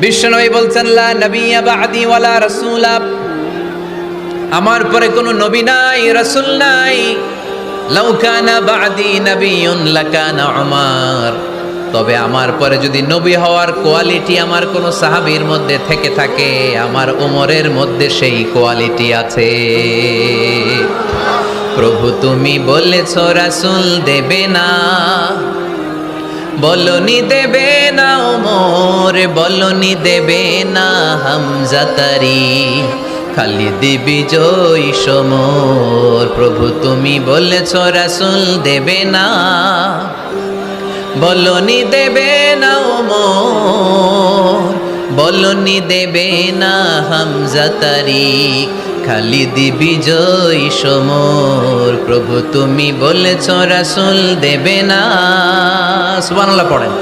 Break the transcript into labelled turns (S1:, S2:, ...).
S1: বিশ্বনবী বলছেন লা নবিয়্যা বা'দি ওয়ালা রাসূলা, আমার পরে কোনো নবী নাই, রাসূল নাই। লাউ কানা বা'দি নাবিয়্যুন লাকানা উমার, তবে আমার পরে যদি নবী হওয়ার কোয়ালিটি আমার কোনো সাহাবীর মধ্যে থেকে থাকে, আমার ওমরের মধ্যে সেই কোয়ালিটি আছে। প্রভু তুমি বলেছ রাসূল দেবে না, বলনি দেবে না ওমর, বলনি দেবে না হামজা তারি, খালিদ বিজয়ী সমর। প্রভু তুমি বলেছ রাসূল দেবে না, বলনি দেবে না ওমর, বলনি দেবে না হামজা তারি, খালিদ বিজয়ী সমর। প্রভু তুমি বলেছ রাসূল দেবে না। সুবহানাল্লাহ পড়েন।